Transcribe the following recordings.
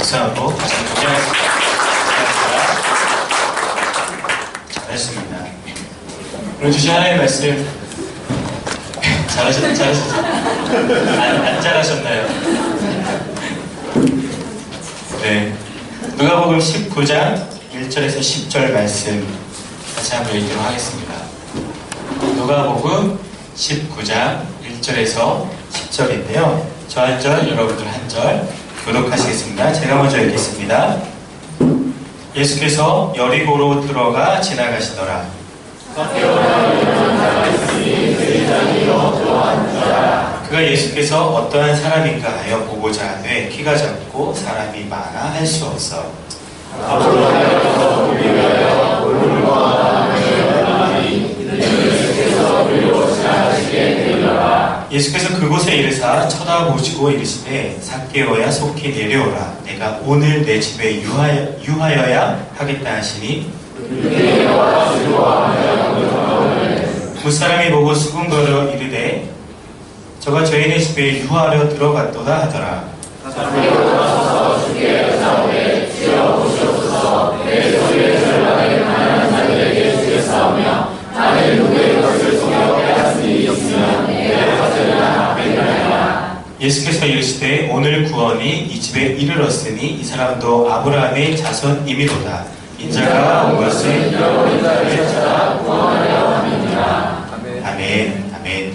박수하고 공개하겠습니다. 잘했습니다. 오늘 주신 하나님의 말씀 잘하셨죠? 안 잘하셨나요? 네. 누가복음 19장 1절에서 10절 말씀 같이 한번 읽도록 하겠습니다. 누가복음 19장 1절에서 10절인데요. 저 한 절, 여러분들 한 절 교독하시겠습니다. 제가 먼저 읽겠습니다. 예수께서 여리고로 들어가 지나가시더라. 그가 예수께서 어떠한 사람인가 하여 보고자 하되 키가 작고 사람이 많아 할 수 없어. 예수께서 그곳에 이르사 쳐다보시고 이르시되 삭개오야 속히 내려오라. 내가 오늘 내 집에 유하여야 하겠다 하시니 무사람이 보고 수군거려 이르되 저가 저희네 집에 유하려 들어갔도다 하더라. 예수께서 이르시되 오늘 구원이 이 집에 이르렀으니 이 사람도 아브라함의 자손이미로다. 인자가 온 것은 여러분들의 찾아 구원하려 함이니라. 아멘. 아멘.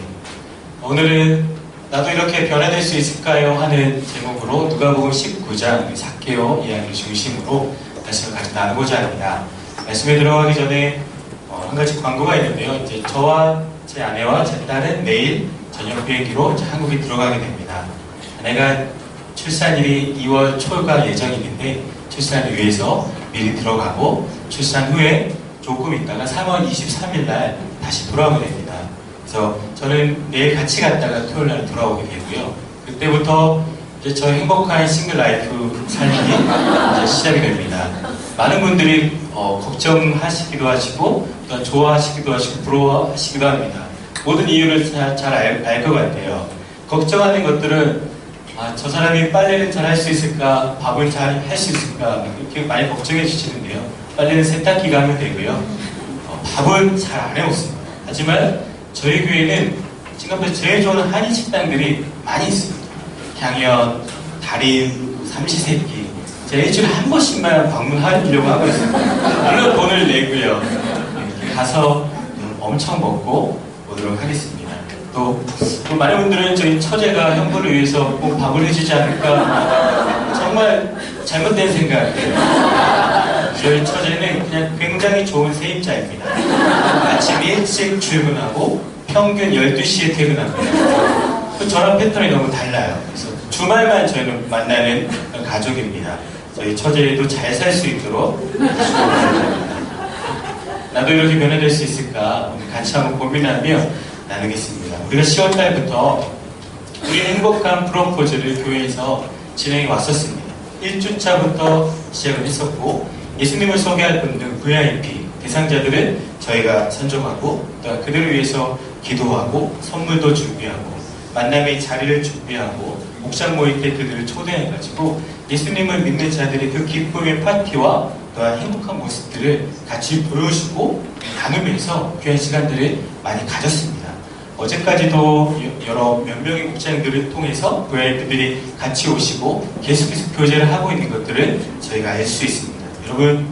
오늘은 나도 이렇게 변화될 수 있을까요? 하는 제목으로 누가복음 19장 삭개오 이야기를 중심으로 말씀을 같이 나누고자 합니다. 말씀에 들어가기 전에 한 가지 광고가 있는데요. 이제 저와 제 아내와 제 딸은 내일 저녁 비행기로 한국에 들어가게 됩니다. 아내가 출산일이 2월 초가 예정인데 출산을 위해서 미리 들어가고 출산 후에 조금 있다가 3월 23일 날 다시 돌아오게 됩니다. 그래서 저는 내일 같이 갔다가 토요일 날 돌아오게 되고요. 그때부터 이제 저의 행복한 싱글 라이프 삶이 이제 시작이 됩니다. 많은 분들이 걱정하시기도 하시고 또 좋아하시기도 하시고 부러워하시기도 합니다. 모든 이유를 잘 알 것 같아요. 걱정하는 것들은 저 사람이 빨래는 잘 할 수 있을까? 밥은 잘 할 수 있을까? 이렇게 많이 걱정해 주시는데요. 빨래는 세탁기가 하면 되고요. 밥은 잘 안 해먹습니다. 하지만 저희 교회는 지금부터 제일 좋은 한인 식당들이 많이 있습니다. 향연, 달인, 삼시세끼. 제가 일주일에 한 번씩만 방문하려고 하고 있습니다. 물론 돈을 내고요. 가서 엄청 먹고 오도록 하겠습니다. 또 많은 분들은 저희 처제가 형부를 위해서 꼭 밥을 해주지 않을까 정말 잘못된 생각이에요. 저희 처제는 그냥 굉장히 좋은 세입자입니다. 아침 일찍 출근하고 평균 12시에 퇴근합니다. 또 저랑 패턴이 너무 달라요. 그래서 주말만 저희는 만나는 가족입니다. 저희 처제도 잘 살 수 있도록 나도 이렇게 변화될 수 있을까 오늘 같이 한번 고민하며 나누겠습니다. 우리가 10월달부터 우리 행복한 프로포즈를 교회에서 진행해 왔었습니다. 1주차부터 시작을 했었고 예수님을 소개할 분들 VIP 대상자들은 저희가 선정하고 또 그들을 위해서 기도하고 선물도 준비하고 만남의 자리를 준비하고 목장 모임 때 그들을 초대해가지고 예수님을 믿는 자들의 그 기쁨의 파티와 또한 행복한 모습들을 같이 보여주고 나누면서 귀한 시간들을 많이 가졌습니다. 어제까지도 몇 명의 목장들을 통해서 VIP들이 같이 오시고 계속해서 교제를 하고 있는 것들을 저희가 알 수 있습니다. 여러분,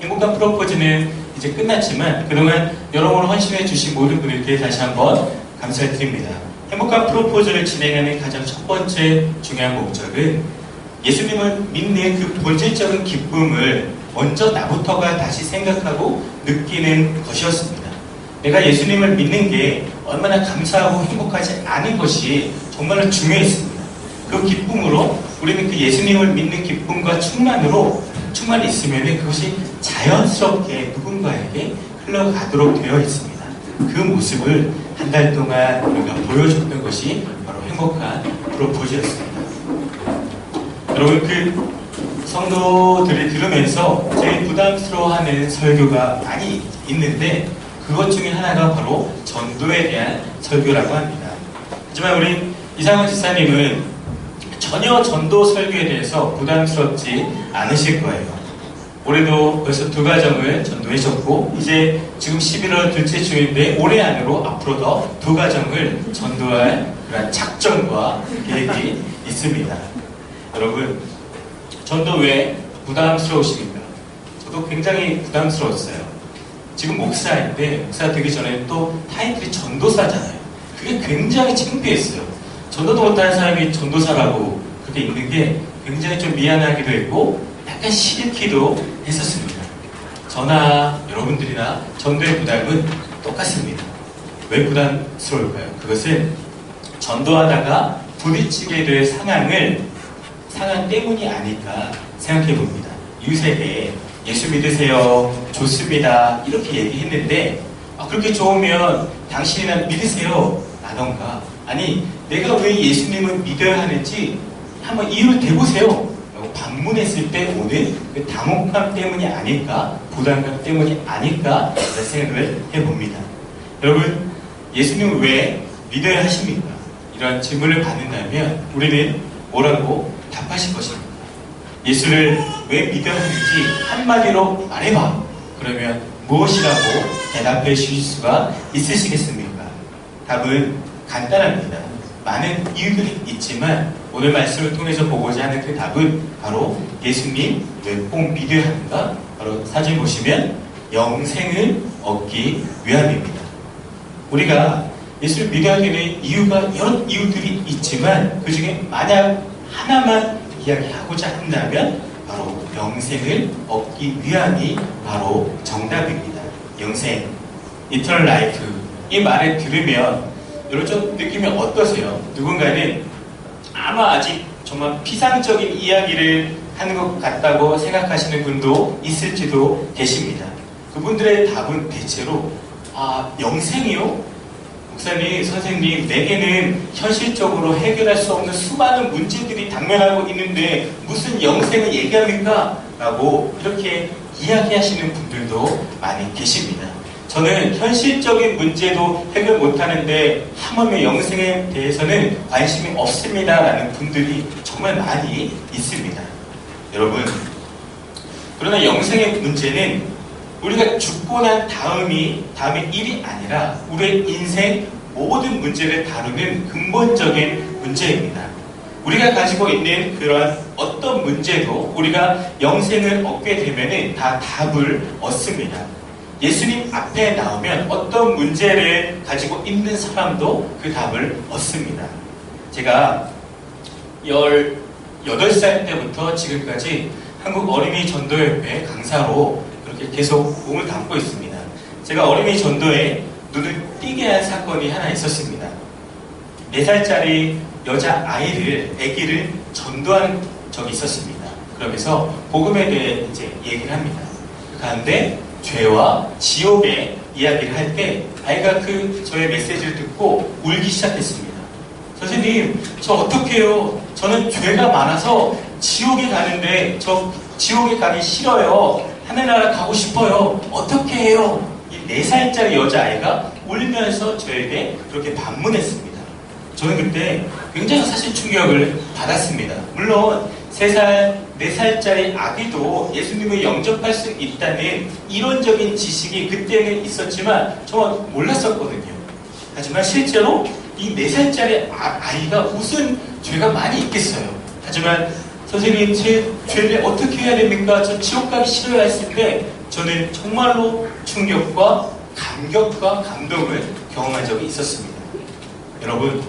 행복한 프로포즈는 이제 끝났지만 그동안 여러모로 헌신해 주신 모든 분들께 다시 한번 감사드립니다. 행복한 프로포즈를 진행하는 가장 첫 번째 중요한 목적은 예수님을 믿는 그 본질적인 기쁨을 먼저 나부터가 다시 생각하고 느끼는 것이었습니다. 내가 예수님을 믿는 게 얼마나 감사하고 행복하지 않은 것이 정말로 중요했습니다. 그 기쁨으로 우리는 그 예수님을 믿는 기쁨과 충만이 있으면 그것이 자연스럽게 누군가에게 흘러가도록 되어 있습니다. 그 모습을 한 달 동안 우리가 보여줬던 것이 바로 행복한 프로포즈였습니다. 여러분, 그 성도들이 들으면서 제일 부담스러워하는 설교가 많이 있는데 그것 중에 하나가 바로 전도에 대한 설교라고 합니다. 하지만 우리 이상원 집사님은 전혀 전도 설교에 대해서 부담스럽지 않으실 거예요. 올해도 벌써 2가정을 전도해줬고 이제 지금 11월 둘째 주인데 올해 안으로 앞으로 더 2가정을 전도할 그런 작정과 계획이 있습니다. 여러분, 전도 왜 부담스러우십니까? 저도 굉장히 부담스러웠어요. 지금 목사인데 목사 되기 전에 또 타이틀이 전도사잖아요. 그게 굉장히 창피했어요. 전도도 못하는 사람이 전도사라고 그렇게 있는 게 굉장히 좀 미안하기도 했고 약간 싫기도 했었습니다. 저나 여러분들이나 전도의 부담은 똑같습니다. 왜 부담스러울까요? 그것은 전도하다가 부딪히게 될 상황 때문이 아닐까 생각해 봅니다. 유세에 예수 믿으세요. 좋습니다. 이렇게 얘기했는데 그렇게 좋으면 당신이나 믿으세요. 라던가 아니 내가 왜 예수님을 믿어야 하는지 한번 이유를 대보세요. 라고 반문했을 때 오는 그 당혹감 때문이 아닐까 부담감 때문이 아닐까 라는 생각을 해봅니다. 여러분 예수님을 왜 믿어야 하십니까? 이런 질문을 받는다면 우리는 뭐라고 답하실 것입니까? 예수를 왜 믿어야 하는지 한마디로 말해봐. 그러면 무엇이라고 대답해 주실 수가 있으시겠습니까? 답은 간단합니다. 많은 이유들이 있지만 오늘 말씀을 통해서 보고자 하는 그 답은 바로 예수님 왜 꼭 믿어야 하는가? 바로 사진 보시면 영생을 얻기 위함입니다. 우리가 예수를 믿어야 되는 이유가 여러 이유들이 있지만 그 중에 만약 하나만 이야기하고자 한다면 바로 영생을 얻기 위함이 바로 정답입니다. 영생, Eternal Life 이 말을 들으면 여러분 좀 느낌이 어떠세요? 누군가는 아마 아직 정말 피상적인 이야기를 하는 것 같다고 생각하시는 분도 있을지도 계십니다. 그분들의 답은 대체로 영생이요? 목사님, 선생님, 내게는 현실적으로 해결할 수 없는 수많은 문제들이 당면하고 있는데 무슨 영생을 얘기합니까? 라고 이렇게 이야기하시는 분들도 많이 계십니다. 저는 현실적인 문제도 해결 못하는데 하물며 영생에 대해서는 관심이 없습니다 라는 분들이 정말 많이 있습니다. 여러분, 그러나 영생의 문제는 우리가 죽고 난 다음의 일이 아니라 우리의 인생 모든 문제를 다루는 근본적인 문제입니다. 우리가 가지고 있는 그런 어떤 문제도 우리가 영생을 얻게 되면 다 답을 얻습니다. 예수님 앞에 나오면 어떤 문제를 가지고 있는 사람도 그 답을 얻습니다. 제가 18살 때부터 지금까지 한국 어린이 전도협회 강사로 그렇게 계속 몸을 담고 있습니다. 제가 어린이 전도에 눈을 띄게 한 사건이 하나 있었습니다. 4살짜리 아기를 전도한 적이 있었습니다. 그러면서 복음에 대해 이제 얘기를 합니다. 그런데 죄와 지옥의 이야기를 할 때 아이가 저의 메시지를 듣고 울기 시작했습니다. 선생님, 저 어떻게 해요? 저는 죄가 많아서 지옥에 가는데 저 지옥에 가기 싫어요. 하늘나라 가고 싶어요. 어떻게 해요? 이 4살짜리 여자아이가 울면서 저에게 그렇게 반문했습니다. 저는 그때 굉장히 사실 충격을 받았습니다. 물론 3살, 4살짜리 아기도 예수님을 영접할 수 있다는 이론적인 지식이 그때는 있었지만 정말 몰랐었거든요. 하지만 실제로 이 4살짜리 아이가 무슨 죄가 많이 있겠어요. 하지만 선생님, 제 죄를 어떻게 해야 됩니까? 저 지옥 가기 싫어요 했을 때 저는 정말로 충격과 감격과 감동을 경험한 적이 있었습니다. 여러분,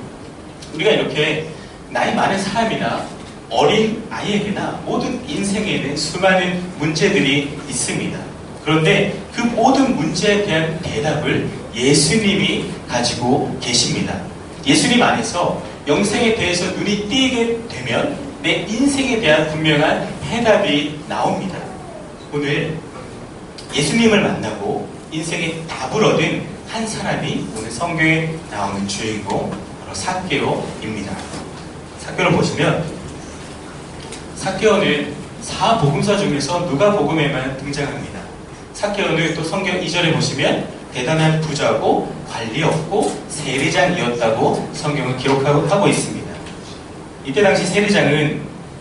우리가 이렇게 나이 많은 사람이나 어린 아이에게나 모든 인생에는 수많은 문제들이 있습니다. 그런데 그 모든 문제에 대한 대답을 예수님이 가지고 계십니다. 예수님 안에서 영생에 대해서 눈이 띄게 되면 내 인생에 대한 분명한 해답이 나옵니다. 오늘 예수님을 만나고 인생의 답을 얻은 한 사람이 오늘 성경에 나오는 주인공 바로 삭개오입니다. 삭개오를 보시면 삭개오는 4복음서 중에서 누가복음에만 등장합니다. 삭개오는 또 성경 2절에 보시면 대단한 부자고 관리 없고 세리장이었다고 성경을 기록하고 있습니다. 이때 당시 세리장은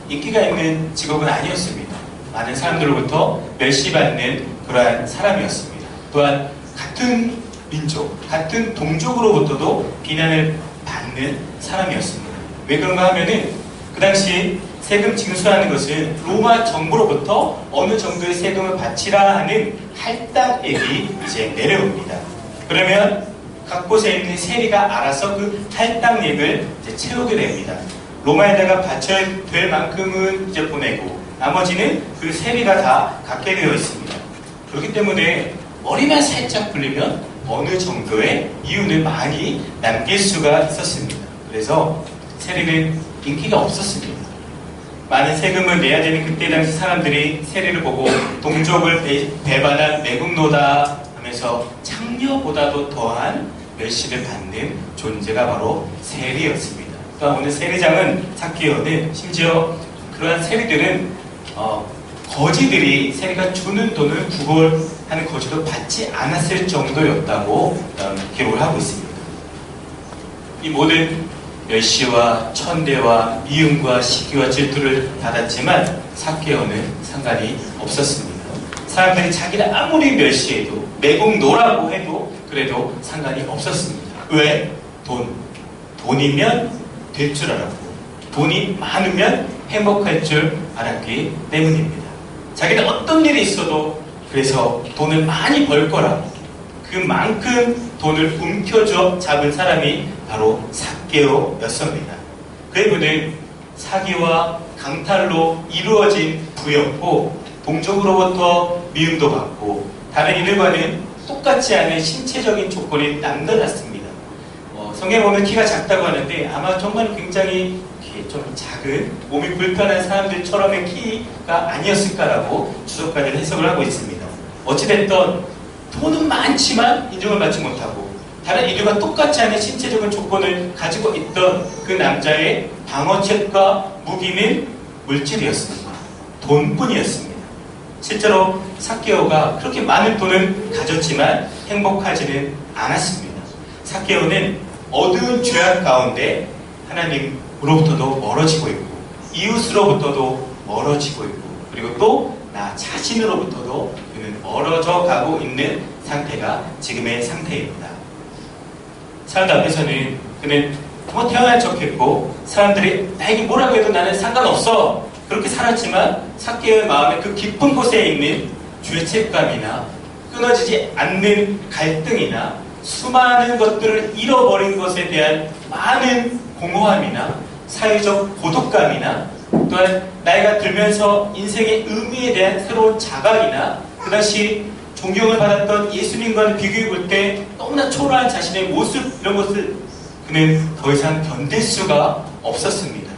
인기가 있는 직업은 아니었습니다. 많은 사람들로부터 멸시받는 그러한 사람이었습니다. 또한 같은 민족, 같은 동족으로부터도 비난을 받는 사람이었습니다. 왜 그런가 하면은 그 당시 세금 징수하는 것은 로마 정부로부터 어느 정도의 세금을 바치라 하는 할당액이 이제 내려옵니다. 그러면 각 곳에 있는 세리가 알아서 그 할당액을 이제 채우게 됩니다. 로마에다가 바쳐야 될 만큼은 이제 보내고 나머지는 그 세리가 다 갖게 되어 있습니다. 그렇기 때문에 머리만 살짝 불리면 어느 정도의 이윤을 많이 남길 수가 있었습니다. 그래서 세리는 인기가 없었습니다. 많은 세금을 내야 되는 그때 당시 사람들이 세리를 보고 동족을 배반한 매국노다 하면서 창녀보다도 더한 멸시를 받는 존재가 바로 세리였습니다. 또한 오늘 세리장은 삭개오는 심지어 그러한 세리들은 거지들이 세리가 주는 돈을 구걸하는 거지도 받지 않았을 정도였다고 기록을 하고 있습니다. 이 모든 멸시와 천대와 미움과 시기와 질투를 받았지만 삭개오는 상관이 없었습니다. 사람들이 자기를 아무리 멸시해도 매국노라고 해도 그래도 상관이 없었습니다. 왜? 돈이면 될 줄 알았고 돈이 많으면 행복할 줄 알았기 때문입니다. 자기는 어떤 일이 있어도 그래서 돈을 많이 벌 거라 그만큼 돈을 움켜쥐어 잡은 사람이 바로 삭개오였습니다. 그분은 사기와 강탈로 이루어진 부였고 동족으로부터 미움도 받고 다른 이들과는 똑같지 않은 신체적인 조건이 남달랐습니다. 성경에 보면 키가 작다고 하는데 아마 정말 굉장히 좀 작은 몸이 불편한 사람들처럼의 키가 아니었을까라고 주석가들은 해석을 하고 있습니다. 어찌됐든 돈은 많지만 인정을 받지 못하고 다른 이들과 똑같지 않은 신체적인 조건을 가지고 있던 그 남자의 방어책과 무기는 물질이었습니다. 돈뿐이었습니다. 실제로 삭개오가 그렇게 많은 돈을 가졌지만 행복하지는 않았습니다. 삭개오는 어두운 죄악 가운데 하나님으로부터도 멀어지고 있고 이웃으로부터도 멀어지고 있고 그리고 또 나 자신으로부터도 그는 멀어져 가고 있는 상태가 지금의 상태입니다. 사람들 앞에서는 그는 뭐 태어난 척했고 사람들이 나에게 뭐라고 해도 나는 상관없어 그렇게 살았지만 삭개오의 마음의 그 깊은 곳에 있는 죄책감이나 끊어지지 않는 갈등이나 수많은 것들을 잃어버린 것에 대한 많은 공허함이나 사회적 고독감이나 또한 나이가 들면서 인생의 의미에 대한 새로운 자각이나 그 당시 존경을 받았던 예수님과는 비교해 볼 때 너무나 초라한 자신의 모습 이런 것을 그는 더 이상 견딜 수가 없었습니다.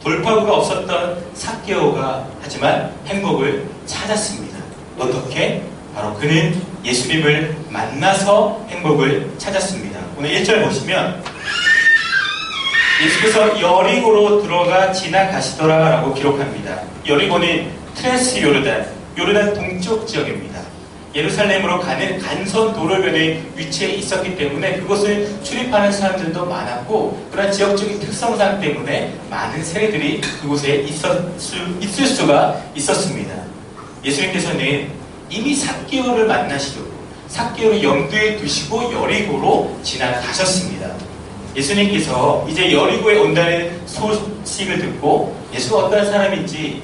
돌파구가 없었던 삭개오가 하지만 행복을 찾았습니다. 어떻게? 바로 그는 예수님을 만나서 행복을 찾았습니다. 오늘 1절 보시면 예수께서 여리고로 들어가 지나가시더라 라고 기록합니다. 여리고는 트랜스 요르단 동쪽 지역입니다. 예루살렘으로 가는 간선 도로변에 위치해 있었기 때문에 그곳을 출입하는 사람들도 많았고 그런 지역적인 특성상 때문에 많은 세리들이 그곳에 있을 수가 있었습니다. 예수님께서는 이미 삭개오를 만나시려고 삭개오를 염두에 두시고 여리고로 지나가셨습니다. 예수님께서 이제 여리고에 온다는 소식을 듣고 예수가 어떤 사람인지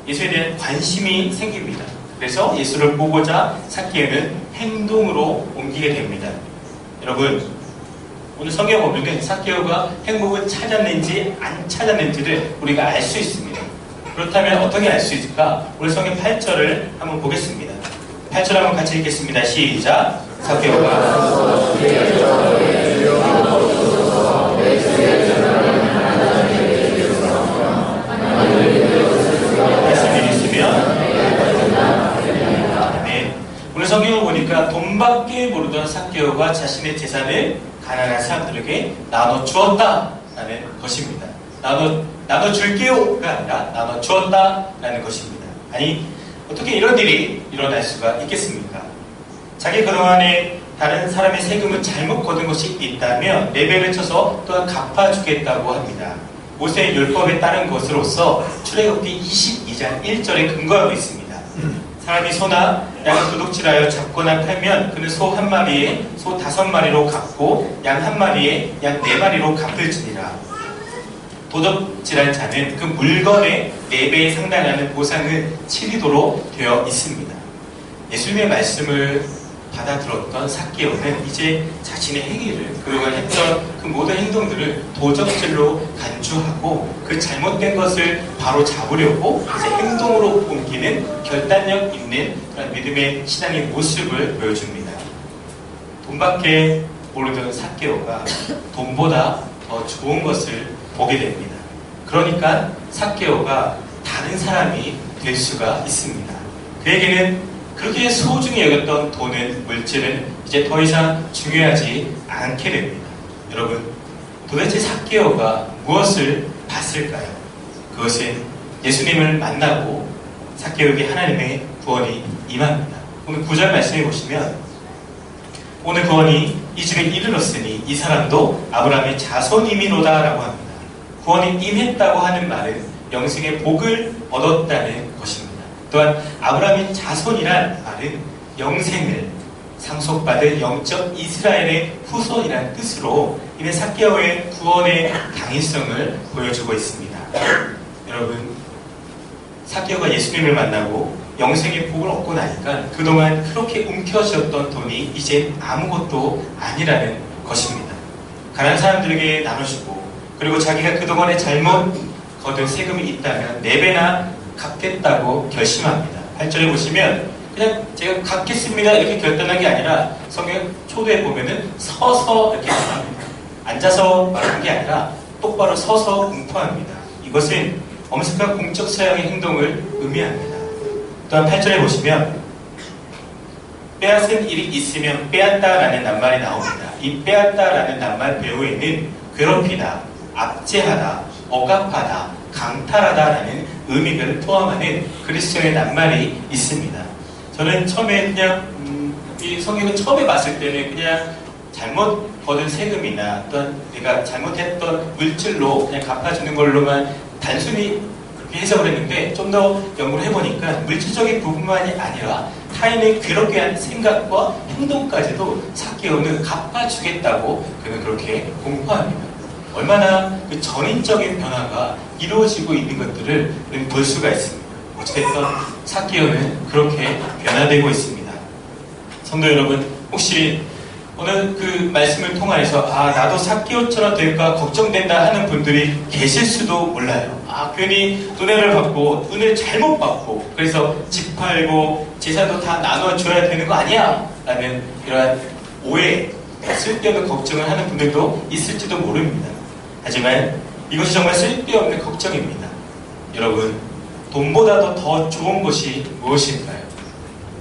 예수에 대한 관심이 생깁니다. 그래서 예수를 보고자 삭개오는 행동으로 옮기게 됩니다. 여러분, 오늘 성경 보면 삭개오가 행복을 찾았는지 안 찾았는지를 우리가 알 수 있습니다. 그렇다면 어떻게 알 수 있을까? 오늘 성경 8절을 한번 보겠습니다. 8절 한번 같이 읽겠습니다. 시작! 삭개오가 말씀이 있으면 오늘 성경을 보니까 돈밖에 모르던 삭개오가 자신의 재산을 가난한 사람들에게 나눠 주었다라는 것입니다. 나눠 줄게요가 아니라 나눠 주었다라는 것입니다. 아니 어떻게 이런 일이 일어날 수가 있겠습니까? 자기 그동안에 다른 사람의 세금을 잘못 거둔 것이 있다면 레벨을 쳐서 또한 갚아주겠다고 합니다. 모세의 율법에 따른 것으로서 출애굽기 22장 1절에 근거하고 있습니다. 사람이 소나 양을 도둑질하여 잡거나 팔면 그는 소 한 마리에 소 5마리로 갚고 양 한 마리에 양 4마리로 갚을지니라. 도둑질한 자는 그 물건의 4배에 상당하는 보상을 치르도록 되어 있습니다. 예수님의 말씀을 받아들었던 삭개오는 이제 자신의 행위를, 그동안 했던 그 모든 행동들을 도적질로 간주하고 그 잘못된 것을 바로 잡으려고 이제 행동으로 옮기는 결단력 있는 그런 믿음의 신앙의 모습을 보여줍니다. 돈밖에 모르던 삭개오가 돈보다 더 좋은 것을 보게 됩니다. 그러니까 삭개오가 다른 사람이 될 수가 있습니다. 그에게는 그렇게 소중히 여겼던 돈은, 물질은 이제 더 이상 중요하지 않게 됩니다. 여러분, 도대체 삭개오가 무엇을 봤을까요? 그것은 예수님을 만나고 삭개오에게 하나님의 구원이 임합니다. 오늘 9절 말씀해 보시면, 오늘 구원이 이 집에 이르렀으니 이 사람도 아브라함의 자손이미로다 라고 합니다. 구원이 임했다고 하는 말은 영생의 복을 얻었다는 것입니다. 또한 아브라함의 자손이란 말은 영생을 상속받을 영적 이스라엘의 후손이라는 뜻으로 이는 삭개오의 구원의 당위성을 보여주고 있습니다. 여러분, 삭개오가 예수님을 만나고 영생의 복을 얻고 나니까 그동안 그렇게 움켜쥐었던 돈이 이제 아무것도 아니라는 것입니다. 가난한 사람들에게 나눠주고, 그리고 자기가 그동안에 잘못 거둔 세금이 있다면 4배나 갚겠다고 결심합니다. 8절에 보시면 그냥 제가 갚겠습니다 이렇게 결단한 게 아니라 성경 초도에 보면은 서서 이렇게 말합니다. 앉아서 말하는 게 아니라 똑바로 서서 웅포합니다. 이것은 엄숙한 공적 사형의 행동을 의미합니다. 또한 8절에 보시면 빼앗은 일이 있으면 빼앗다라는 낱말이 나옵니다. 이 빼앗다라는 낱말 배후에는 괴롭히다, 압제하다, 억압하다, 강탈하다라는 의미를 포함하는 그리스도의 낱말이 있습니다. 저는 처음에 그냥 이 성경을 처음에 봤을 때는 그냥 잘못 거둔 세금이나 또한 내가 잘못했던 물질로 그냥 갚아주는 걸로만 단순히 그렇게 해석을 했는데, 좀 더 연구를 해보니까 물질적인 부분만이 아니라 타인을 괴롭게 하는 생각과 행동까지도 삭개오는 갚아주겠다고 그는 그렇게 공포합니다. 얼마나 그 전인적인 변화가 이루어지고 있는 것들을 볼 수가 있습니다. 어쨌든 삭개오는 그렇게 변화되고 있습니다. 성도 여러분, 혹시 오늘 그 말씀을 통해서 나도 삭개오처럼 될까 걱정된다 하는 분들이 계실 수도 몰라요. 괜히 은혜를 받고 은혜를 잘못 받고 그래서 집 팔고 재산도 다 나눠줘야 되는 거 아니야? 라는 이러한 오해, 쓸데없는 걱정을 하는 분들도 있을지도 모릅니다. 하지만 이것이 정말 쓸데없는 걱정입니다. 여러분, 돈보다도 더 좋은 것이 무엇일까요?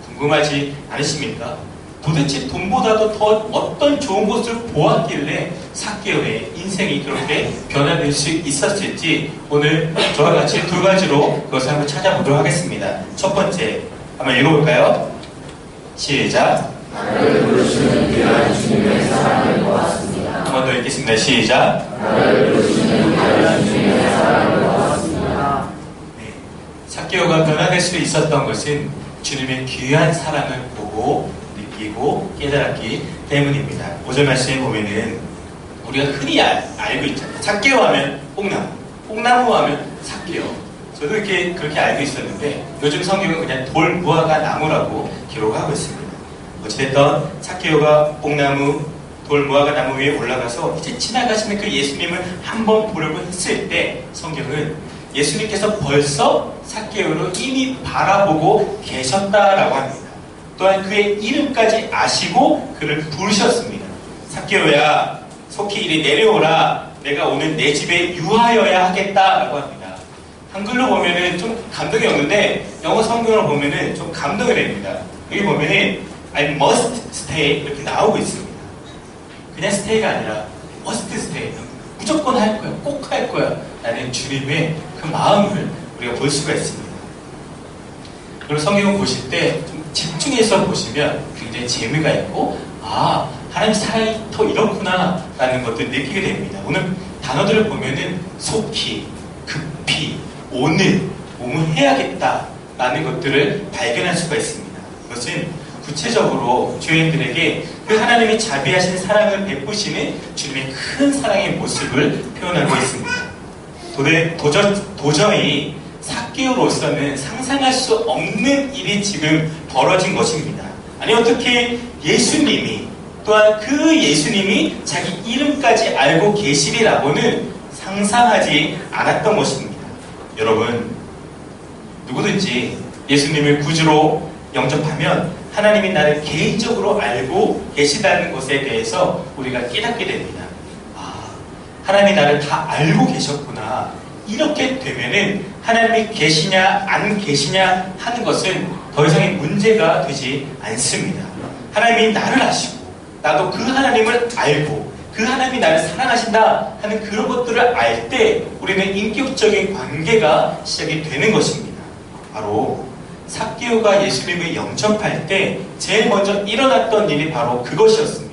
궁금하지 않으십니까? 도대체 돈보다도 더 어떤 좋은 것을 보았길래 삭개오의 인생이 그렇게 변화될 수 있었을지 오늘 저와 같이 2가지로 그것을 한번 찾아보도록 하겠습니다. 첫 번째, 한번 읽어볼까요? 시작. 나를 부르시는 귀한 주님의 사랑을 보았습니다. 한 번 더 읽겠습니다. 시작. 나를 부르시는 귀한 주님의 사랑을 보았습니다. 네, 삭개오가 변화될 수 있었던 것은 주님의 귀한 사랑을 보고 느끼고 깨달았기 때문입니다. 5절 말씀에 보면은 우리가 흔히 알고 있잖아요. 삭개오 하면 뽕나무, 뽕나무 하면 삭개오. 저도 그렇게 알고 있었는데 요즘 성경은 그냥 돌 무화과 나무라고 기록하고 있습니다. 어찌됐든 삭개오가 뽕나무, 돌 무화과 나무 위에 올라가서 이제 지나가시는 그 예수님을 한번 보려고 했을 때 성경은 예수님께서 벌써 삭개오를 이미 바라보고 계셨다라고 합니다. 또한 그의 이름까지 아시고 그를 부르셨습니다. 삭개오야, 속히 이리 내려오라. 내가 오늘 내 집에 유하여야 하겠다라고 합니다. 한글로 보면은 좀 감동이 없는데 영어 성경으로 보면은 좀 감동이 됩니다. 여기 보면은 I must stay 이렇게 나오고 있습니다. 그냥 stay가 아니라 must stay, 무조건 할 거야, 꼭 할 거야 라는 주님의 그 마음을 우리가 볼 수가 있습니다. 그리고 성경을 보실 때 좀 집중해서 보시면 굉장히 재미가 있고 하나님 사랑이 더 이렇구나 라는 것들을 느끼게 됩니다. 오늘 단어들을 보면은 속히, 급히, 오늘, 몸을 해야겠다 라는 것들을 발견할 수가 있습니다. 이것은 구체적으로 죄인들에게 그 하나님이 자비하신 사랑을 베푸시는 주님의 큰 사랑의 모습을 표현하고 있습니다. 도저히 삭개오로서는 상상할 수 없는 일이 지금 벌어진 것입니다. 아니 어떻게 예수님이 또한 그 예수님이 자기 이름까지 알고 계시리라고는 상상하지 않았던 것입니다. 여러분, 누구든지 예수님을 구주로 영접하면 하나님이 나를 개인적으로 알고 계시다는 것에 대해서 우리가 깨닫게 됩니다. 하나님이 나를 다 알고 계셨구나. 이렇게 되면은 하나님이 계시냐 안 계시냐 하는 것은 더 이상의 문제가 되지 않습니다. 하나님이 나를 아시고 나도 그 하나님을 알고 그 하나님이 나를 사랑하신다 하는 그런 것들을 알 때 우리는 인격적인 관계가 시작이 되는 것입니다. 바로 삭개오가 예수님을 영접할 때 제일 먼저 일어났던 일이 바로 그것이었습니다.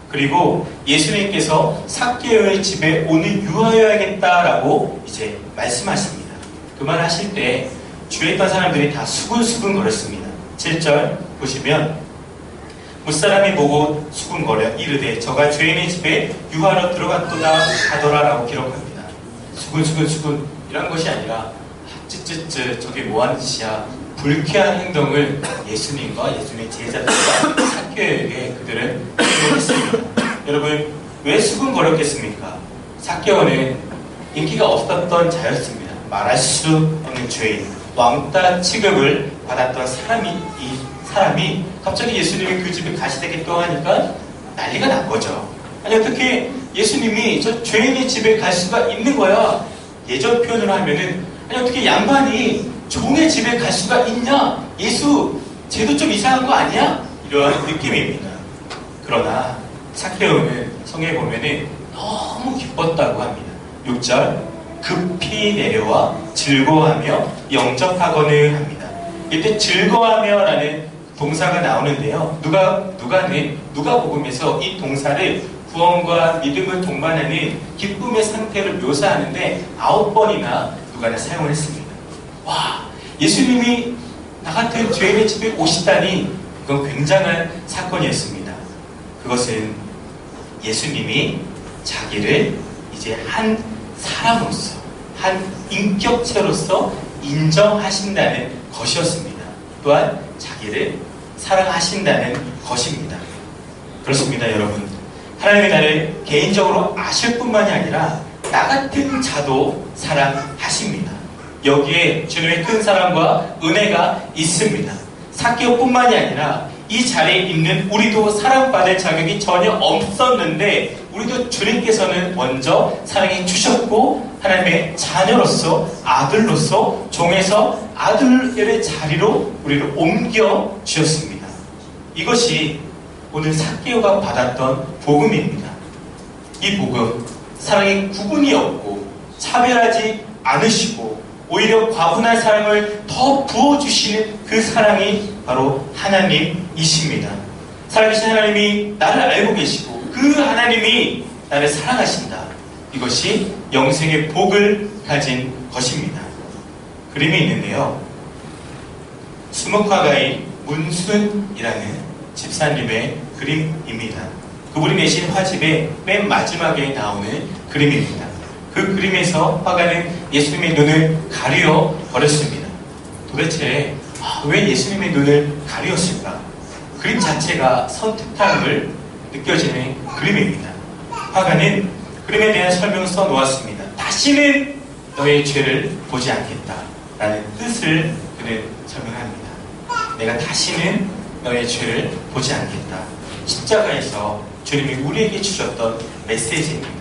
그리고 예수님께서 삭개오의 집에 오늘 유하여야겠다라고 이제 말씀하십니다. 그 말 하실 때 주위에 있던 사람들이 다 수근수근 거렸습니다. 7절 보시면 무사람이 보고 수근거려 이르되 저가 죄인의 집에 유하러 들어갔도다 하더라라고 기록합니다. 수근 이런 것이 아니라 쯔쯔쯔 저게 뭐하는 짓이야. 불쾌한 행동을 예수님과 예수님의 제자들과 삭개오에게 그들은 행동했습니다. 여러분, 왜 수근거렸겠습니까? 삭개오는 인기가 없었던 자였습니다. 말할 수 없는 죄인, 왕따 취급을 받았던 사람이 갑자기 예수님이 그 집에 가시되겠다고 하니까 난리가 난 거죠. 아니 어떻게 예수님이 저 죄인의 집에 갈 수가 있는 거야. 예전 표현으로 하면은 아니 어떻게 양반이 종의 집에 갈 수가 있냐? 예수 쟤도 좀 이상한 거 아니야? 이런 느낌입니다. 그러나 삭개오는 성경에 보면은 너무 기뻤다고 합니다. 6절 급히 내려와 즐거워하며 영접하거늘 합니다. 이때 즐거워하며라는 동사가 나오는데요. 누가복음에서 이 동사를 구원과 믿음을 동반하는 기쁨의 상태를 묘사하는데 9번이나 누가는 사용을 했습니다. 와, 예수님이 나 같은 죄인의 집에 오시다니 그건 굉장한 사건이었습니다. 그것은 예수님이 자기를 이제 한 사람으로서, 한 인격체로서 인정하신다는 것이었습니다. 또한 자기를 사랑하신다는 것입니다. 그렇습니다, 여러분. 하나님이 나를 개인적으로 아실 뿐만이 아니라 나 같은 자도 사랑하십니다. 여기에 주님의 큰 사랑과 은혜가 있습니다. 삭개오뿐만이 아니라 이 자리에 있는 우리도 사랑받을 자격이 전혀 없었는데 우리도 주님께서는 먼저 사랑해 주셨고 하나님의 자녀로서 아들로서 종에서 아들의 자리로 우리를 옮겨 주셨습니다. 이것이 오늘 삭개오가 받았던 복음입니다. 이 복음, 사랑의 구분이 없고 차별하지 않으시고 오히려 과분한 사랑을 더 부어주시는 그 사랑이 바로 하나님이십니다. 살아계신 하나님이 나를 알고 계시고 그 하나님이 나를 사랑하신다. 이것이 영생의 복을 가진 것입니다. 그림이 있는데요. 수목화가인 문순이라는 집사님의 그림입니다. 그분이 내신 화집의 맨 마지막에 나오는 그림입니다. 그 그림에서 화가는 예수님의 눈을 가리어 버렸습니다. 도대체 왜 예수님의 눈을 가리었을까? 그림 자체가 선택함을 느껴지는 그림입니다. 화가는 그림에 대한 설명을 써놓았습니다. 다시는 너의 죄를 보지 않겠다 라는 뜻을 그는 설명합니다. 내가 다시는 너의 죄를 보지 않겠다. 십자가에서 주님이 우리에게 주셨던 메시지입니다.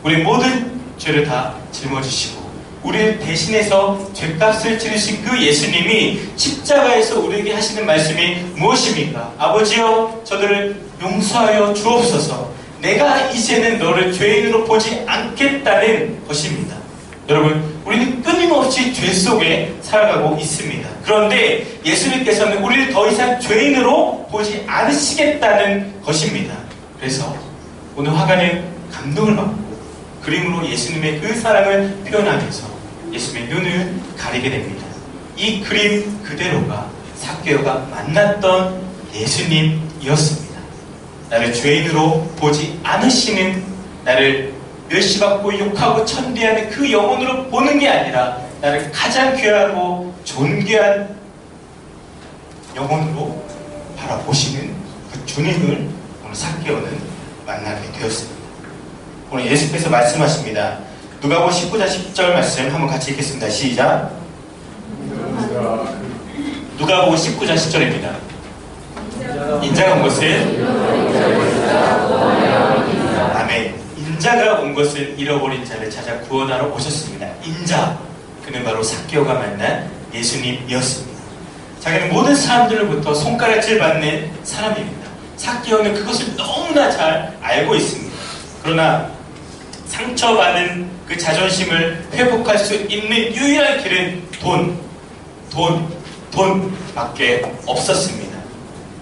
우리 모든 죄를 다 짊어지시고 우리를 대신해서 죄값을 치르신 그 예수님이 십자가에서 우리에게 하시는 말씀이 무엇입니까? 아버지여 저들을 용서하여 주옵소서. 내가 이제는 너를 죄인으로 보지 않겠다는 것입니다. 여러분, 우리는 끊임없이 죄 속에 살아가고 있습니다. 그런데 예수님께서는 우리를 더 이상 죄인으로 보지 않으시겠다는 것입니다. 그래서 오늘 화가는 감동을 받고 그림으로 예수님의 그 사랑을 표현하면서 예수님의 눈을 가리게 됩니다. 이 그림 그대로가 삭개오가 만났던 예수님이었습니다. 나를 죄인으로 보지 않으시는, 나를 멸시받고 욕하고 천대하는 그 영혼으로 보는 게 아니라 나를 가장 귀하고 존귀한 영혼으로 바라보시는 그 주님을 오늘 삭개오는 만나게 되었습니다. 오늘 예수께서 말씀하십니다. 누가복음 19장 10절 말씀 한번 같이 읽겠습니다. 시작. 누가복음 19장 10절입니다. 인자가 온 것은 아멘. 인자가 온 것은 잃어버린 자를 찾아 구원하러 오셨습니다. 인자, 그는 바로 삭개오가 만난 예수님이었습니다. 자기는 모든 사람들로부터 손가락질 받는 사람입니다. 삭개오는 그것을 너무나 잘 알고 있습니다. 그러나 상처받은 그 자존심을 회복할 수 있는 유일한 길은 돈밖에 없었습니다.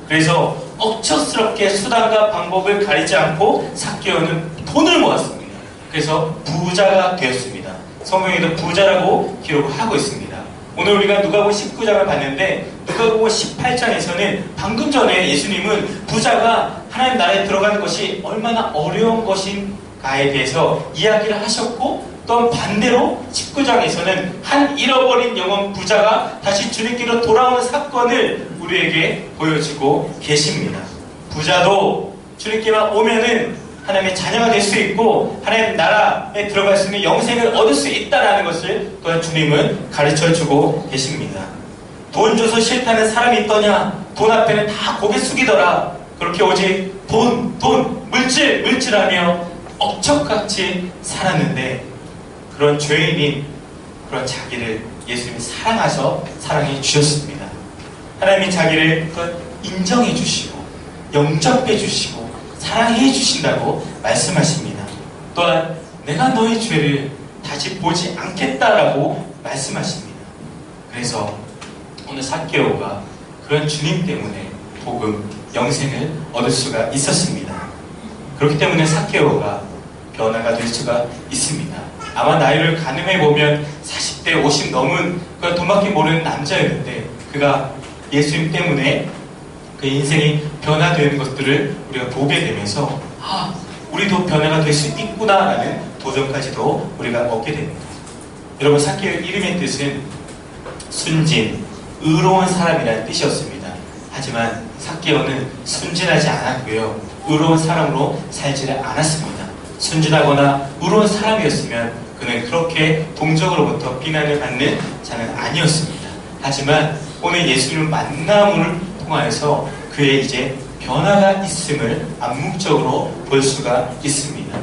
그래서 억척스럽게 수단과 방법을 가리지 않고 삭개오는 돈을 모았습니다. 그래서 부자가 되었습니다. 성경에도 부자라고 기록을 하고 있습니다. 오늘 우리가 누가복음 19장을 봤는데 누가복음 18장에서는 방금 전에 예수님은 부자가 하나님 나라에 들어가는 것이 얼마나 어려운 것인가에 대해서 이야기를 하셨고, 또 반대로 19장에서는 한 잃어버린 영혼 부자가 다시 주님께로 돌아오는 사건을 우리에게 보여주고 계십니다. 부자도 주님께만 오면은 하나님의 자녀가 될 수 있고 하나님 나라에 들어갈 수 있는 영생을 얻을 수 있다는 것을 또한 주님은 가르쳐주고 계십니다. 돈 줘서 싫다는 사람이 있더냐? 돈 앞에는 다 고개 숙이더라. 그렇게 오직 돈, 물질하며 억척같이 살았는데, 그런 죄인인 그런 자기를 예수님이 사랑하셔 사랑해 주셨습니다. 하나님이 자기를 인정해 주시고 영접해 주시고 사랑해 주신다고 말씀하십니다. 또한 내가 너의 죄를 다시 보지 않겠다라고 말씀하십니다. 그래서 오늘 삭개오가 그런 주님 때문에 복음, 영생을 얻을 수가 있었습니다. 그렇기 때문에 삭개오가 변화가 될 수가 있습니다. 아마 나이를 가늠해 보면 40대 50 넘은 그 돈밖에 모르는 남자였는데, 그가 예수님 때문에 그 인생이 변화되는 것들을 우리가 보게 되면서 우리도 변화가 될 수 있구나라는 도전까지도 우리가 얻게 됩니다. 여러분, 삭개오의 이름의 뜻은 순진, 의로운 사람이라는 뜻이었습니다. 하지만 삭개오는 순진하지 않았고요, 의로운 사람으로 살지를 않았습니다. 순진하거나 의로운 사람이었으면 그는 그렇게 동족으로부터 비난을 받는 자는 아니었습니다. 하지만 오늘 예수님을 만남을 통하여서 그의 이제 변화가 있음을 암묵적으로 볼 수가 있습니다.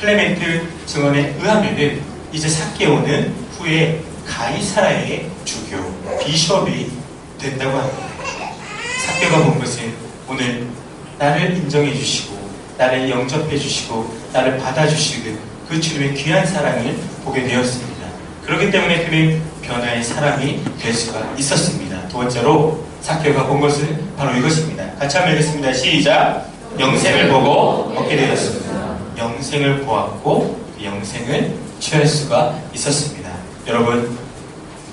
클레멘트 증언에 의하면은 이제 삭개오는 후에 가이사라의 주교, 비숍이 된다고 합니다. 삭개오가 본 것은 오늘 나를 인정해 주시고 나를 영접해 주시고 나를 받아주시는 그 주님의 귀한 사랑을 보게 되었습니다. 그렇기 때문에 그는 변화의 사람이 될 수가 있었습니다. 두 번째로 삭개오가 본 것은 바로 이것입니다. 같이 한번 읽겠습니다. 시작. 영생을 보고 얻게 되었습니다. 영생을 보았고 그 영생을 취할 수가 있었습니다. 여러분,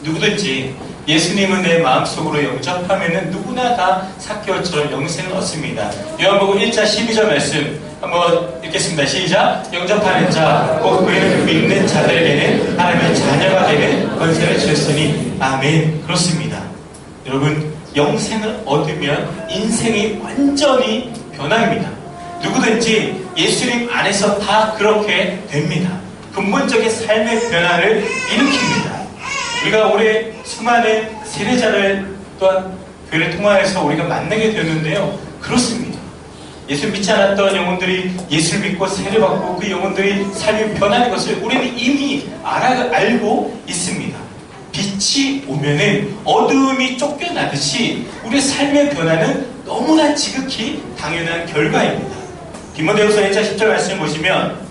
누구든지 예수님은 내 마음속으로 영접하면은 누구나 다 삭개오처럼 영생을 얻습니다. 요한복음 1장 12절 말씀 한번 읽겠습니다. 시작. 영접하는 자, 곧 그를 믿는 자들에게는 하나님의 자녀가 되는 권세를 주셨으니 아멘. 그렇습니다. 여러분, 영생을 얻으면 인생이 완전히 변화입니다. 누구든지 예수님 안에서 다 그렇게 됩니다. 근본적인 삶의 변화를 일으킵니다. 우리가 올해 수많은 세례자를 또한 교회를 통하여서 우리가 만나게 되었는데요, 그렇습니다. 예수 믿지 않았던 영혼들이 예수를 믿고 세례받고 그 영혼들이 삶이 변하는 것을 우리는 이미 알고 있습니다. 빛이 오면은 어두움이 쫓겨나듯이 우리의 삶의 변화는 너무나 지극히 당연한 결과입니다. 디모데후서 1장 10절 말씀 보시면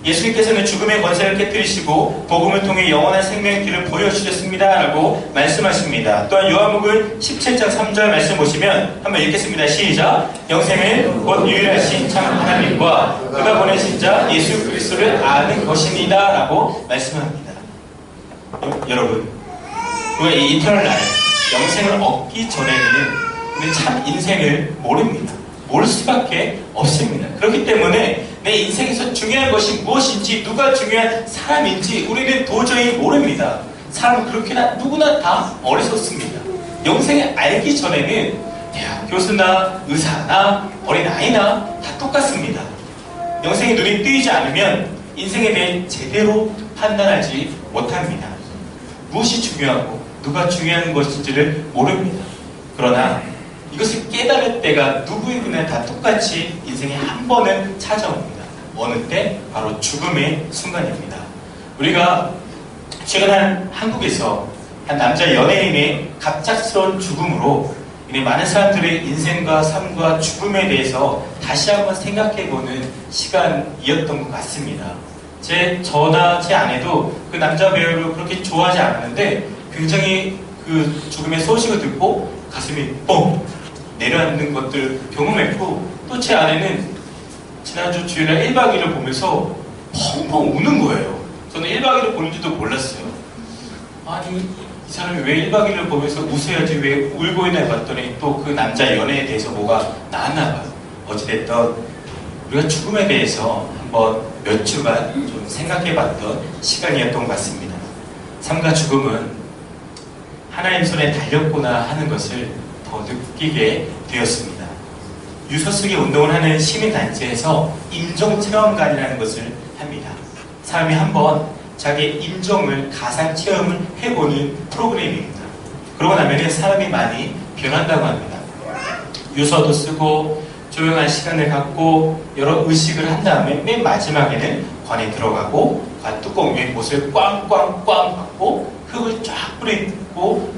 예수님께서는 죽음의 권세를 깨뜨리시고 복음을 통해 영원한 생명의 길을 보여주셨습니다 라고 말씀하십니다. 또한 요한복음 17장 3절 말씀 보시면 한번 읽겠습니다. 시작. 영생은 곧 유일하신 참 하나님과 그가 보내신 자 예수 그리스도를 아는 것입니다 라고 말씀합니다. 여러분, 우리가 이 이터널 라이프, 영생을 얻기 전에는 우리는 참 인생을 모릅니다. 모를 수밖에 없습니다. 그렇기 때문에 내 인생에서 중요한 것이 무엇인지, 누가 중요한 사람인지 우리는 도저히 모릅니다. 사람은 그렇게나 누구나 다 어리석습니다. 영생을 알기 전에는 대학 교수나 의사나 어린아이나 다 똑같습니다. 영생의 눈이 뜨이지 않으면 인생에 대해 제대로 판단하지 못합니다. 무엇이 중요하고 누가 중요한 것인지를 모릅니다. 그러나 이것을 깨달을 때가 누구에게나 다 똑같이 인생에 한 번은 찾아옵니다. 어느 때? 바로 죽음의 순간입니다. 우리가 최근 한국에서 한 남자 연예인의 갑작스러운 죽음으로 많은 사람들의 인생과 삶과 죽음에 대해서 다시 한번 생각해보는 시간이었던 것 같습니다. 저나 제 아내도 그 남자 배우를 그렇게 좋아하지 않았는데 굉장히 그 죽음의 소식을 듣고 가슴이 뻥 내려앉는 것들 경험했고, 또 제 아내는 지난주 주일날 1박 2일을 보면서 펑펑 우는 거예요. 저는 1박 2일을 보는지도 몰랐어요. 아니 이 사람이 왜 1박 2일을 보면서 웃어야지 왜 울고 있나 봤더니 또 그 남자 연애에 대해서 뭐가 나왔나 봐요. 어찌됐든 우리가 죽음에 대해서 한번 몇 주간 좀 생각해봤던 시간이었던 것 같습니다. 삶과 죽음은 하나님 손에 달렸구나 하는 것을 더 느끼게 되었습니다. 유서쓰기 운동을 하는 시민단체에서 임종체험관이라는 것을 합니다. 사람이 한번 자기의 임종을 가상 체험을 해보는 프로그램입니다. 그러고 나면 사람이 많이 변한다고 합니다. 유서도 쓰고 조용한 시간을 갖고 여러 의식을 한 다음에 맨 마지막에는 관에 들어가고 관 뚜껑 위에 못을 꽝꽝꽝 받고 흙을 쫙 뿌리고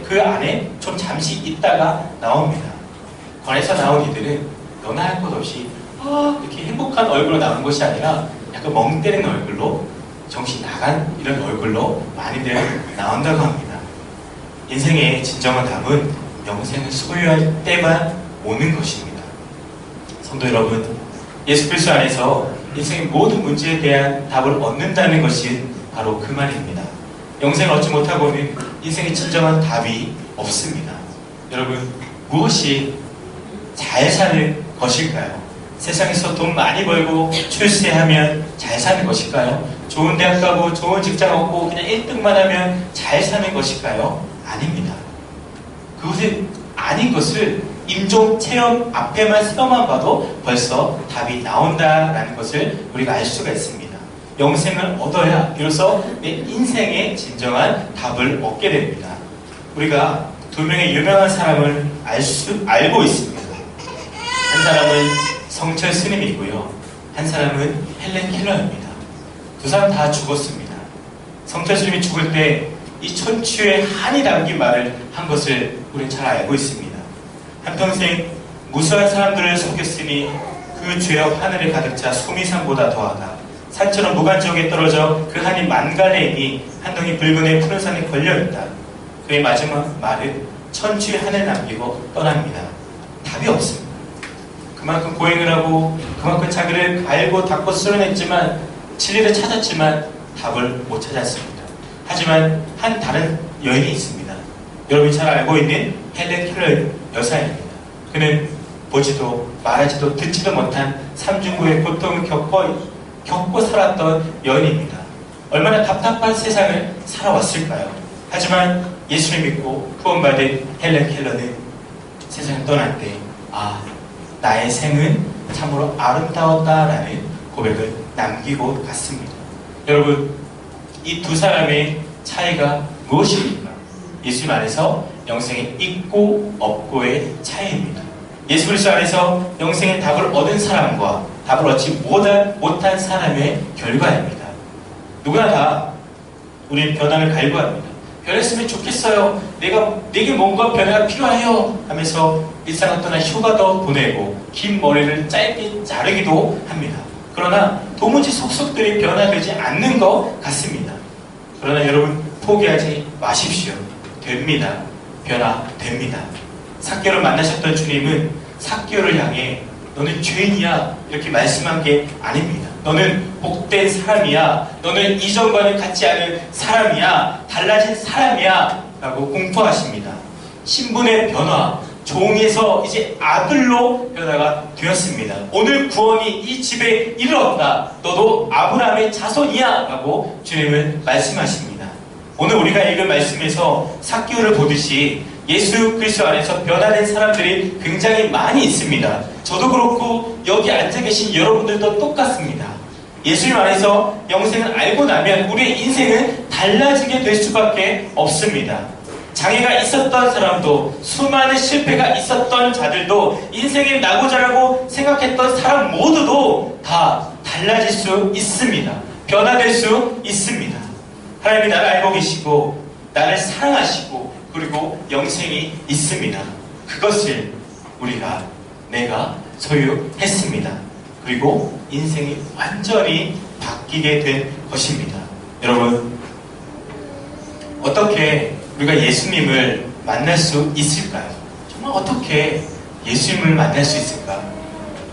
그 안에 좀 잠시 있다가 나옵니다. 관에서 나온 이들은 너나 할 것 없이 이렇게 행복한 얼굴로 나온 것이 아니라 약간 멍 때리는 얼굴로, 정신 나간 이런 얼굴로 많이들 나온다고 합니다. 인생의 진정한 답은 영생을 소유할 때만 오는 것입니다. 성도 여러분, 예수 그리스도 안에서 인생의 모든 문제에 대한 답을 얻는다는 것이 바로 그 말입니다. 영생을 얻지 못하고는 인생의 진정한 답이 없습니다. 여러분, 무엇이 잘 사는 것일까요? 세상에서 돈 많이 벌고 출세하면 잘 사는 것일까요? 좋은 대학 가고 좋은 직장 얻고 그냥 1등만 하면 잘 사는 것일까요? 아닙니다. 그것이 아닌 것을 임종체험 앞에만 서만 봐도 벌써 답이 나온다라는 것을 우리가 알 수가 있습니다. 영생을 얻어야 비로소 내 인생의 진정한 답을 얻게 됩니다. 우리가 두 명의 유명한 사람을 알고 있습니다. 한 사람은 성철 스님이고요. 한 사람은 헬렌 켈러입니다. 두 사람 다 죽었습니다. 성철 스님이 죽을 때 이 천추에 한이 담긴 말을 한 것을 우리는 잘 알고 있습니다. 한평생 무수한 사람들을 속였으니 그 죄업 하늘에 가득 차 소미산보다 더하다. 산처럼 무간지옥에 떨어져 그 한이 만갈래이니 한 덩이 붉은의 푸른 산에 걸려있다. 그의 마지막 말은 천추의 한을 남기고 떠납니다. 답이 없습니다. 그만큼 고행을 하고 그만큼 자기를 갈고 닦고 쓸어냈지만 진리를 찾았지만 답을 못 찾았습니다. 하지만 한 다른 여인이 있습니다. 여러분이 잘 알고 있는 헬렌 켈러 여사입니다. 그는 보지도 말하지도 듣지도 못한 삼중고의 고통을 겪고 살았던 여인입니다. 얼마나 답답한 세상을 살아왔을까요? 하지만 예수를 믿고 구원받은 헬렌 켈러는 세상을 떠날 때 나의 생은 참으로 아름다웠다라는 고백을 남기고 갔습니다. 여러분, 이 두 사람의 차이가 무엇입니까? 예수님 안에서 영생이 있고 없고의 차이입니다. 예수 그리스도 안에서 영생의 답을 얻은 사람과 답을 얻지 못한 사람의 결과입니다. 누구나 다 우리는 변화를 갈구합니다. 변했으면 좋겠어요. 내게 뭔가 변화가 필요해요 하면서 일상을 떠나 휴가도 보내고 긴 머리를 짧게 자르기도 합니다. 그러나 도무지 속속들이 변화되지 않는 것 같습니다. 그러나 여러분 포기하지 마십시오. 됩니다. 변화됩니다. 삭개오를 만나셨던 주님은 삭개오를 향해 너는 죄인이야 이렇게 말씀한 게 아닙니다. 너는 복된 사람이야. 너는 이전과는 같지 않은 사람이야. 달라진 사람이야 라고 공포하십니다. 신분의 변화, 종에서 이제 아들로 변화가 되었습니다. 오늘 구원이 이 집에 이르렀다. 너도 아브라함의 자손이야 라고 주님은 말씀하십니다. 오늘 우리가 읽은 말씀에서 삭개오를 보듯이 예수 그리스도 안에서 변화된 사람들이 굉장히 많이 있습니다. 저도 그렇고 여기 앉아 계신 여러분들도 똑같습니다. 예수님 안에서 영생을 알고 나면 우리의 인생은 달라지게 될 수밖에 없습니다. 장애가 있었던 사람도, 수많은 실패가 있었던 자들도, 인생에 나고자라고 생각했던 사람 모두도 다 달라질 수 있습니다. 변화될 수 있습니다. 하나님이 나를 알고 계시고 나를 사랑하시고 그리고 영생이 있습니다. 그것을 내가 소유했습니다. 그리고 인생이 완전히 바뀌게 된 것입니다. 여러분, 어떻게 우리가 예수님을 만날 수 있을까요? 정말 어떻게 예수님을 만날 수 있을까?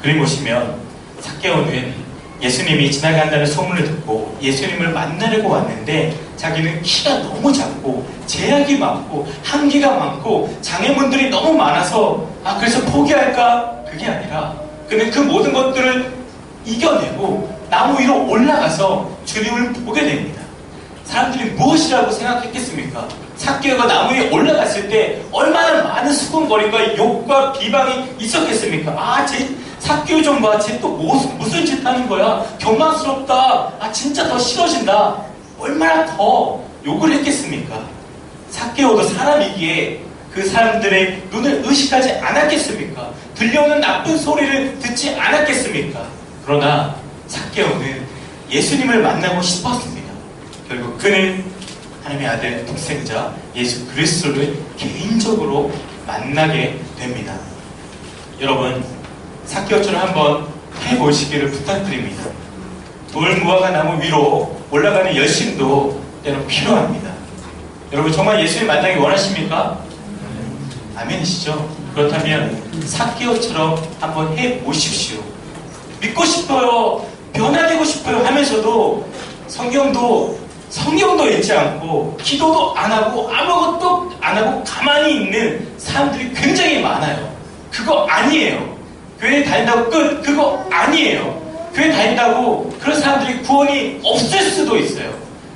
그림 보시면 삭개오는 예수님이 지나간다는 소문을 듣고 예수님을 만나려고 왔는데 자기는 키가 너무 작고 제약이 많고 한계가 많고 장애물들이 너무 많아서 그래서 포기할까? 그게 아니라 그는 그 모든 것들을 이겨내고 나무 위로 올라가서 주님을 보게 됩니다. 사람들이 무엇이라고 생각했겠습니까? 삭개오가 나무 위에 올라갔을 때 얼마나 많은 수군거림과 욕과 비방이 있었겠습니까? 쟤 삭개오 좀 봐. 쟤 또 무슨 짓 하는 거야? 경망스럽다. 진짜 더 싫어진다. 얼마나 더 욕을 했겠습니까? 삭개오도 사람이기에 그 사람들의 눈을 의식하지 않았겠습니까? 들려오는 나쁜 소리를 듣지 않았겠습니까? 그러나 삭개오는 예수님을 만나고 싶었습니다. 결국 그는 하나님의 아들 독생자 예수 그리스도를 개인적으로 만나게 됩니다. 여러분, 삭개오처럼 한번 해보시기를 부탁드립니다. 돌무화과 나무 위로 올라가는 열심도 때로 필요합니다. 여러분, 정말 예수님 만나기 원하십니까? 아멘이시죠? 그렇다면 삭개오처럼 한번 해보십시오. 믿고 싶어요, 변화되고 싶어요 하면서도 성경도 읽지 않고 기도도 안 하고 아무것도 안 하고 가만히 있는 사람들이 굉장히 많아요. 그거 아니에요. 교회 다닌다고 끝, 그거 아니에요. 교회 다닌다고 그런 사람들이 구원이 없을 수도 있어요.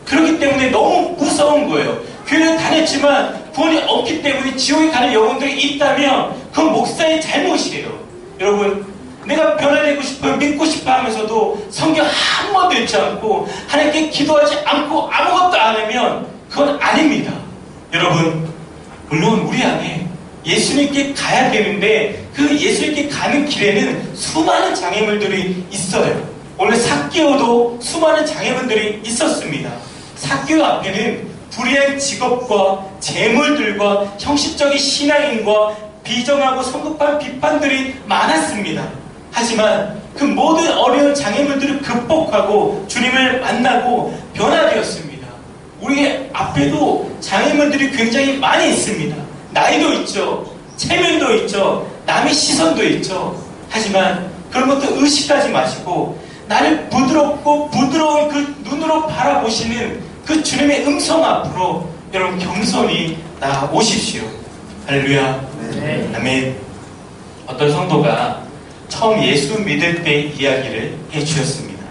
그렇기 때문에 너무 무서운 거예요. 교회를 다녔지만 구원이 없기 때문에 지옥에 가는 영혼들이 있다면 그건 목사의 잘못이에요. 여러분, 내가 변화되고 싶어요, 믿고 싶어 하면서도 성경 한 번도 읽지 않고 하나님께 기도하지 않고 아무것도 안 하면 그건 아닙니다. 여러분, 물론 우리 안에 예수님께 가야 되는데 그 예수님께 가는 길에는 수많은 장애물들이 있어요. 오늘 삭개오도 수많은 장애물들이 있었습니다. 삭개오 앞에는 불의한 직업과 재물들과 형식적인 신앙인과 비정하고 성급한 비판들이 많았습니다. 하지만 그 모든 어려운 장애물들을 극복하고 주님을 만나고 변화되었습니다. 우리 앞에도 장애물들이 굉장히 많이 있습니다. 나이도 있죠. 체면도 있죠. 남의 시선도 있죠. 하지만 그런 것도 의식하지 마시고 나를 부드럽고 부드러운 그 눈으로 바라보시는 그 주님의 음성 앞으로 여러분 경선히 나오십시오. 할렐루야. 네. 아멘. 어떤 성도가 처음 예수 믿을 때 이야기를 해주셨습니다.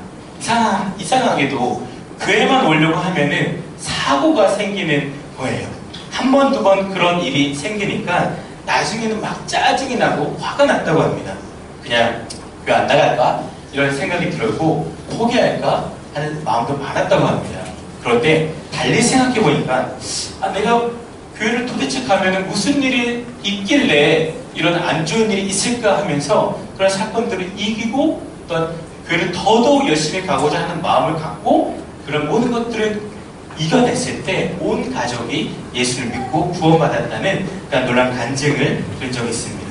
이상하게도 교회만 오려고 하면은 사고가 생기는 거예요. 한 번, 두 번 그런 일이 생기니까 나중에는 막 짜증이 나고 화가 났다고 합니다. 그냥 교회 안 나갈까? 이런 생각이 들고 포기할까? 하는 마음도 많았다고 합니다. 그런데 달리 생각해 보니까 내가 교회를 도대체 가면은 무슨 일이 있길래 이런 안 좋은 일이 있을까 하면서 그런 사건들을 이기고 어떤 교회를 더더욱 열심히 가고자 하는 마음을 갖고 그런 모든 것들을 이겨냈을 때 온 가족이 예수를 믿고 구원받았다는 그런 놀라운 간증을 들은 적이 있습니다.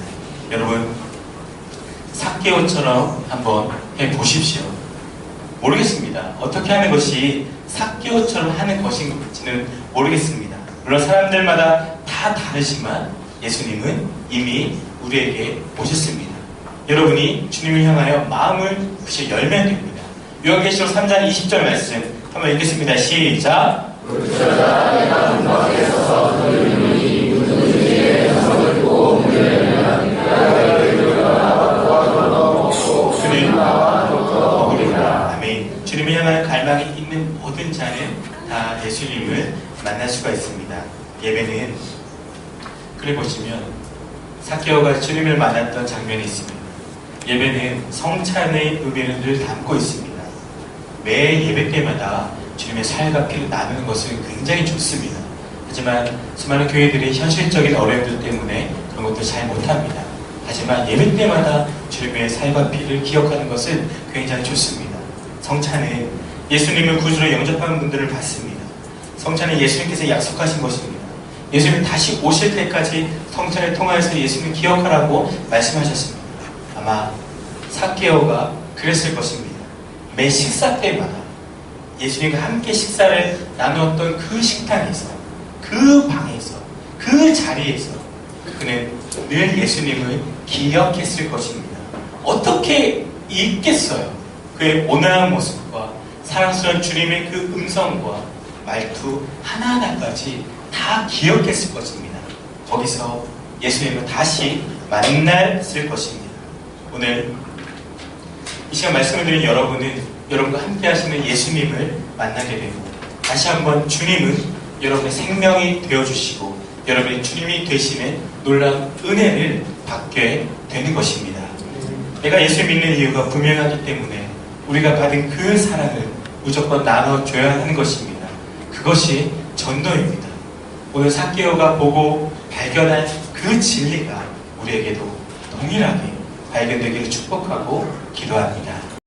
여러분, 삭개오처럼 한번 해보십시오. 모르겠습니다. 어떻게 하는 것이 삭개오처럼 하는 것인지는 모르겠습니다. 물론 사람들마다 다 다르지만 예수님은 이미 우리에게 오셨습니다. 여러분이 주님을 향하여 마음을 부시 열면 됩니다. 요한계시록 3장 20절 말씀 한번 읽겠습니다. 시작. 그는 먹으리라. 아멘. 주님을 향하여 갈망이 있는 모든 자는 다 예수님을 만날 수가 있습니다. 예배는 그래 보시면 삭개오가 주님을 만났던 장면이 있습니다. 예배는 성찬의 의미를 담고 있습니다. 매 예배 때마다 주님의 살과 피를 나누는 것은 굉장히 좋습니다. 하지만 수많은 교회들이 현실적인 어려움들 때문에 그런 것도 잘 못합니다. 하지만 예배 때마다 주님의 살과 피를 기억하는 것은 굉장히 좋습니다. 성찬은 예수님을 구주로 영접하는 분들을 받습니다. 성찬은 예수님께서 약속하신 것입니다. 예수님이 다시 오실 때까지 성찬을 통하여서 예수님을 기억하라고 말씀하셨습니다. 아마 삭개오가 그랬을 것입니다. 매 식사 때마다 예수님과 함께 식사를 나누었던 그 식당에서, 그 방에서, 그 자리에서 그는 늘 예수님을 기억했을 것입니다. 어떻게 잊겠어요? 그의 온화한 모습과 사랑스러운 주님의 그 음성과 말투 하나하나까지 다 기억했을 것입니다. 거기서 예수님을 다시 만났을 것입니다. 오늘 이 시간 말씀을 드린 여러분은 여러분과 함께 하시는 예수님을 만나게 되고 다시 한번 주님은 여러분의 생명이 되어주시고 여러분이 주님이 되시는 놀라운 은혜를 받게 되는 것입니다. 내가 예수 믿는 이유가 분명하기 때문에 우리가 받은 그 사랑을 무조건 나눠줘야 하는 것입니다. 그것이 전도입니다. 오늘 삭개오가 보고 발견한 그 진리가 우리에게도 동일하게 발견되기를 축복하고 기도합니다.